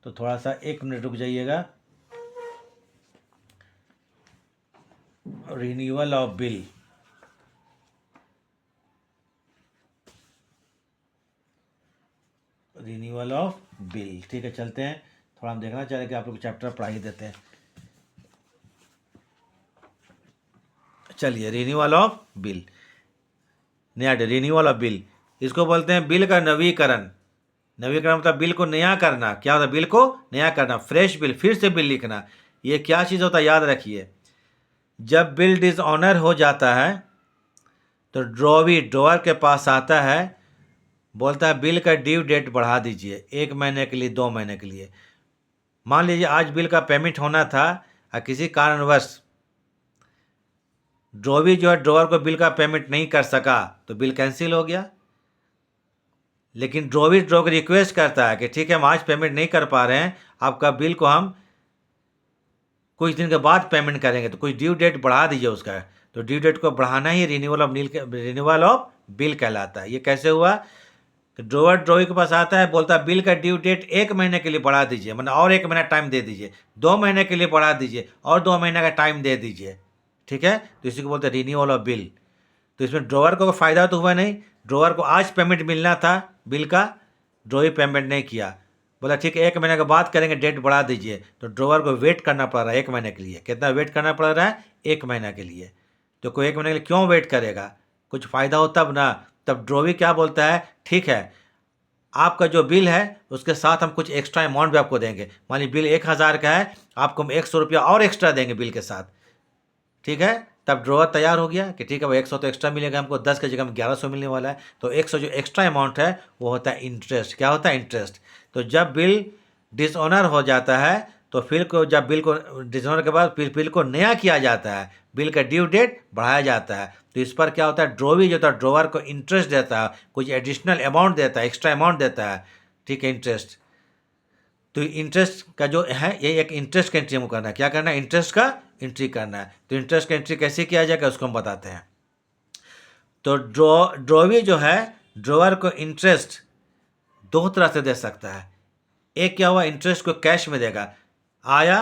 तो थोड़ा सा 1 मिनट रुक जाइएगा। Renewal of bill, renewal of bill, ठीक है, चलते हैं। थोड़ा हम देखना चाह रहे हैं कि आप लोग चैप्टर पढ़ा ही देते हैं। चलिए, रिन्यूअल ऑफ बिल, नया रिन्यूअल ऑफ बिल, इसको बोलते हैं बिल का नवीकरण। नवीकरण मतलब बिल को नया करना, क्या होता है, बिल को नया करना, फ्रेश बिल, फिर से बिल लिखना। ये क्या चीज़ होता है, याद रखिए, जब बिल डिसऑनर हो जाता है तो ड्रॉअर के पास आता है, बोलता है बिल का ड्यू डेट बढ़ा दीजिए, 1 महीने के लिए, 2 महीने के लिए। मान लीजिए आज बिल का पेमेंट होना था और किसी कारणवश ड्रॉअर को बिल का पेमेंट नहीं कर सका, तो बिल कैंसिल हो गया। लेकिन ड्रॉअर को रिक्वेस्ट करता है कि ठीक है, हम आज पेमेंट नहीं कर पा रहे हैं, आपका बिल को हम कुछ दिन के बाद पेमेंट करेंगे, तो कुछ ड्यू डेट बढ़ा दीजिए उसका। तो ड्यू डेट को बढ़ाना ही रिन्यूअल ऑफ बिल कहलाता है। ये कैसे हुआ, ड्रॉअर के पास आता है, बोलता है बिल का ड्यू डेट 1 महीने के लिए बढ़ा दीजिए, मतलब और 1 महीना टाइम दे दीजिए, 2 महीने के लिए बढ़ा दीजिए और 2 महीने का टाइम दे दीजिए, ठीक है। तो इसी को बोलते हैं रिन्यूअल ऑफ बिल। तो इसमें ड्रॉअर को फ़ायदा तो हुआ नहीं, ड्रॉअर को आज पेमेंट मिलना था बिल का, ड्रॉअर पेमेंट नहीं किया, बोला ठीक है 1 महीने के बाद करेंगे, डेट बढ़ा दीजिए, तो ड्रॉअर को वेट करना पड़ रहा है 1 महीने के लिए। कितना वेट करना पड़ रहा है, 1 महीना के लिए। तो कोई 1 महीने के लिए क्यों वेट करेगा, कुछ फ़ायदा हो तब ना। तब ड्रॉअर क्या बोलता है, ठीक है, आपका जो बिल है उसके साथ हम कुछ एक्स्ट्रा अमाउंट भी आपको देंगे। मान लीजिए बिल 1000 का है, आपको हम 100 रुपया और एक्स्ट्रा देंगे बिल के साथ, ठीक है। तब ड्रॉअर तैयार हो गया कि ठीक है, वो 100 तो एक्स्ट्रा मिलेगा हमको, 10 की जगह में 1100 मिलने वाला है। तो 100 जो एक्स्ट्रा अमाउंट है वो होता है इंटरेस्ट। क्या होता है, इंटरेस्ट। तो जब बिल डिसऑनर हो जाता है तो फिर जब बिल को डिसऑनर के बाद फिर बिल को नया किया जाता है, बिल का ड्यू डेट बढ़ाया जाता है, तो इस पर क्या होता है, ड्रॉअर जो होता है ड्रॉअर को इंटरेस्ट देता है, कुछ एडिशनल अमाउंट देता है, एक्स्ट्रा अमाउंट देता है, ठीक है, इंटरेस्ट। तो इंटरेस्ट का जो है, ये एक इंटरेस्ट का एंट्री हमको करना है। क्या करना है, इंटरेस्ट का एंट्री करना है। तो इंटरेस्ट का एंट्री कैसे किया जाएगा उसको हम बताते हैं। तो ड्रॉअर जो है, ड्रॉअर को इंटरेस्ट दो तरह से दे सकता है। एक क्या हुआ, इंटरेस्ट को कैश में देगा। आया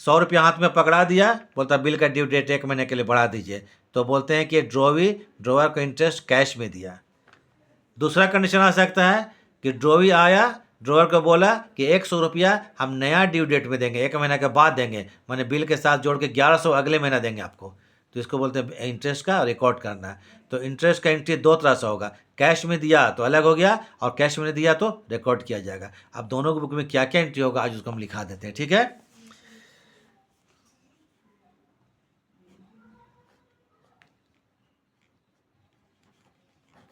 100 रुपया हाथ में पकड़ा दिया, बोलता बिल का ड्यू डेट 1 महीने के लिए बढ़ा दीजिए, तो बोलते हैं कि ड्रॉवर को इंटरेस्ट कैश में दिया। दूसरा कंडीशन आ सकता है कि ड्रॉवर को बोला कि 100 रुपया हम नया ड्यू डेट में देंगे, 1 महीने के बाद देंगे, माने बिल के साथ जोड़ के 1100 अगले महीना देंगे आपको। तो इसको बोलते हैं इंटरेस्ट का रिकॉर्ड करना। तो इंटरेस्ट का एंट्री दो तरह से होगा, कैश में दिया तो अलग हो गया, और कैश में दिया तो रिकॉर्ड किया जाएगा। अब दोनों की बुक में क्या क्या एंट्री होगा आज उसको हम लिखा देते हैं, ठीक है।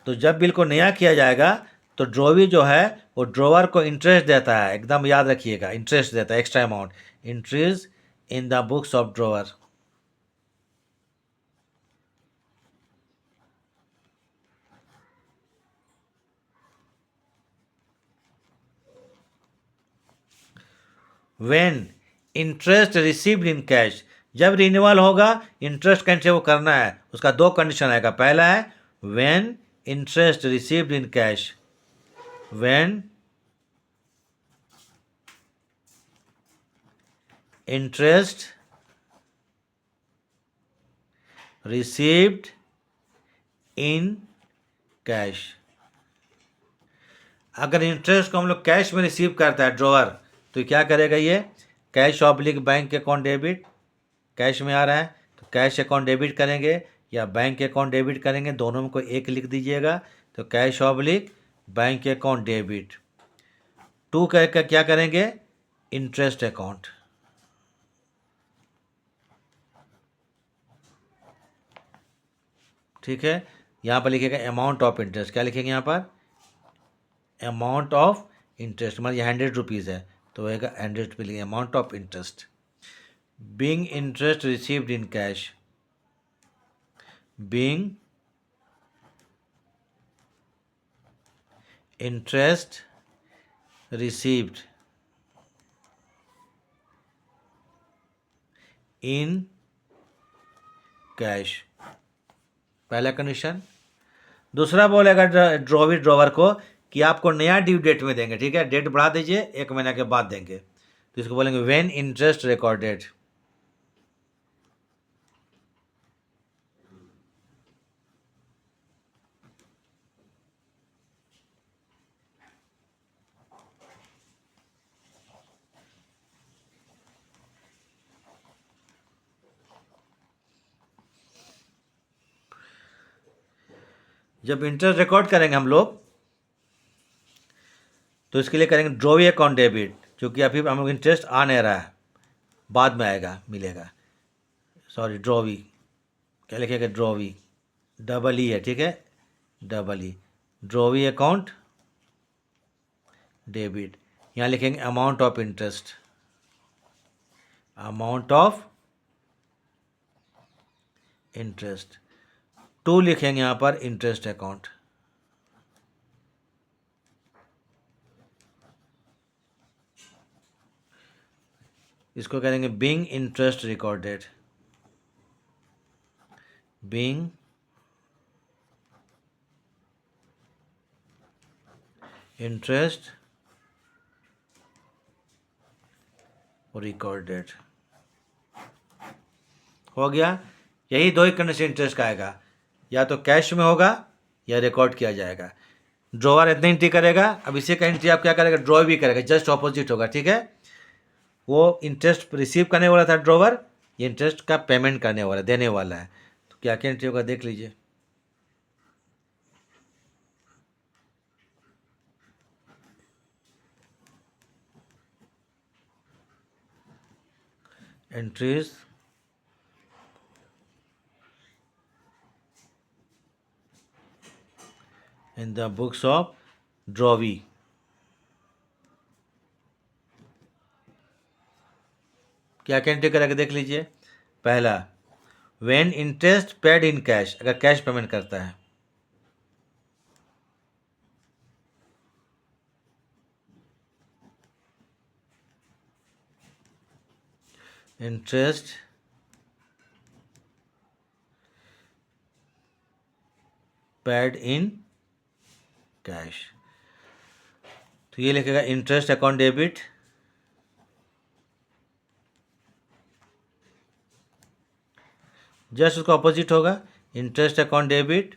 तो जब बिल को नया किया जाएगा तो ड्रॉवी जो है वो ड्रॉवर को इंटरेस्ट देता है, एकदम याद रखिएगा, इंटरेस्ट देता है, extra amount, interest in the books of drawer. When interest received in cash, जब रिन्यूअल होगा इंटरेस्ट कैसे वो करना है, उसका दो कंडीशन आएगा। पहला है when interest received in cash, when interest received in cash. अगर इंटरेस्ट को हम लोग कैश में रिसीव करता है ड्रॉवर, तो क्या करेगा, ये cash oblique bank account debit, cash में आ रहा है तो कैश अकाउंट डेबिट करेंगे या बैंक अकाउंट डेबिट करेंगे, दोनों में कोई एक लिख दीजिएगा। तो cash oblique bank account debit. To का क्या करेंगे, इंटरेस्ट अकाउंट। ठीक है, यहाँ पर लिखेगा अमाउंट ऑफ इंटरेस्ट, क्या लिखेंगे यहाँ पर, अमाउंट ऑफ इंटरेस्ट, मतलब ये 100 रुपीज़ है तो होगा 100 पे लिखे amount of interest. Being interest received in cash, being interest received in cash, पहला कंडीशन। दूसरा बोलेगा ड्रॉवर को कि आपको नया ड्यू डेट में देंगे, ठीक है, डेट बढ़ा दीजिए, 1 महीने के बाद देंगे, तो इसको बोलेंगे व्हेन इंटरेस्ट रिकॉर्डेड। जब इंटरेस्ट रिकॉर्ड करेंगे हम लोग तो इसके लिए करेंगे ड्रॉवी अकाउंट डेबिट, क्योंकि अभी हम लोग इंटरेस्ट आ नहीं रहा है, बाद में आएगा, मिलेगा। सॉरी, ड्रॉवी, क्या लिखेगा, ड्रॉवी, डबल ई है, ठीक है, double E, drawee account debit. यहाँ लिखेंगे amount of interest, amount of interest. To लिखेंगे यहाँ पर इंटरेस्ट अकाउंट। इसको करेंगे being interest recorded, being interest recorded. हो गया, यही दो ही कंडीशन इंटरेस्ट का आएगा, या तो कैश में होगा या रिकॉर्ड किया जाएगा। ड्रॉवर इतनी एंट्री करेगा, अब इसी का एंट्री आप क्या करेगा, ड्रॉ भी करेगा, जस्ट ऑपोजिट होगा, ठीक है। वो इंटरेस्ट रिसीव करने वाला था ड्रॉवर, ये इंटरेस्ट का पेमेंट करने वाला, देने वाला है। तो क्या क्या एंट्री होगा देख लीजिए। Entries in the books of drawee. क्या क्या एंट्री करेगा देख लीजिए। पहला, when interest paid in cash, अगर कैश पेमेंट करता है। Interest paid in cash. तो ये लिखेगा इंटरेस्ट अकाउंट डेबिट, जस्ट उसका ऑपोजिट होगा interest account debit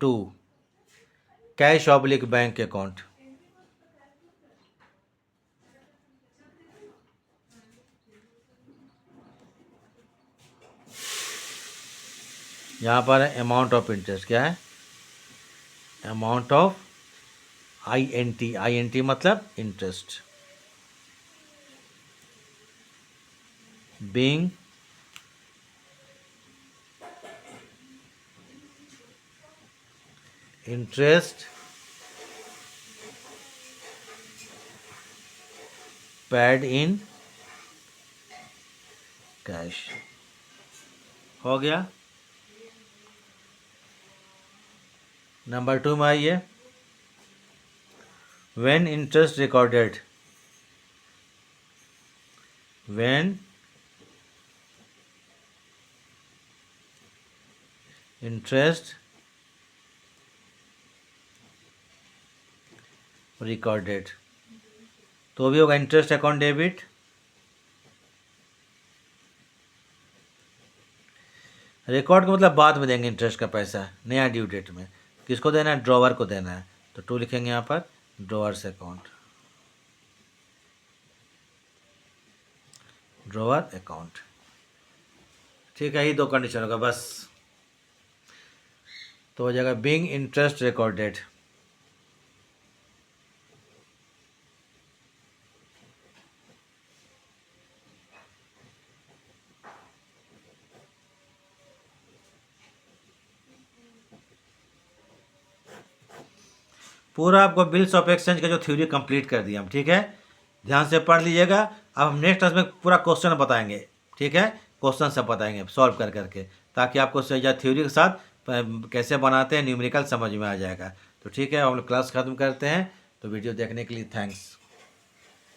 to cash oblique bank account. यहाँ पर है अमाउंट ऑफ इंटरेस्ट, क्या है अमाउंट ऑफ INT मतलब interest, being interest paid in cash. हो गया। नंबर 2 में आइए, when interest recorded, when interest recorded, तो भी होगा इंटरेस्ट अकाउंट डेबिट। रिकॉर्ड का मतलब बाद में देंगे इंटरेस्ट का पैसा, नया ड्यू डेट में। किसको देना है, ड्रॉवर को देना है, तो 2 लिखेंगे यहाँ पर ड्रॉवर्स अकाउंट, ड्रॉवर अकाउंट। ठीक है, ये 2 कंडीशन होगा बस। तो हो जाएगा बीइंग इंटरेस्ट रिकॉर्डेड। पूरा आपको बिल्स ऑफ एक्सचेंज का जो थ्योरी कंप्लीट कर दिया हम, ठीक है, ध्यान से पढ़ लीजिएगा। अब हम नेक्स्ट क्लास में पूरा क्वेश्चन बताएंगे, ठीक है, क्वेश्चन सब बताएंगे सॉल्व कर करके, ताकि आपको थ्योरी के साथ कैसे बनाते हैं न्यूमेरिकल समझ में आ जाएगा। तो ठीक है, हम लोग क्लास ख़त्म करते हैं। तो वीडियो देखने के लिए थैंक्स।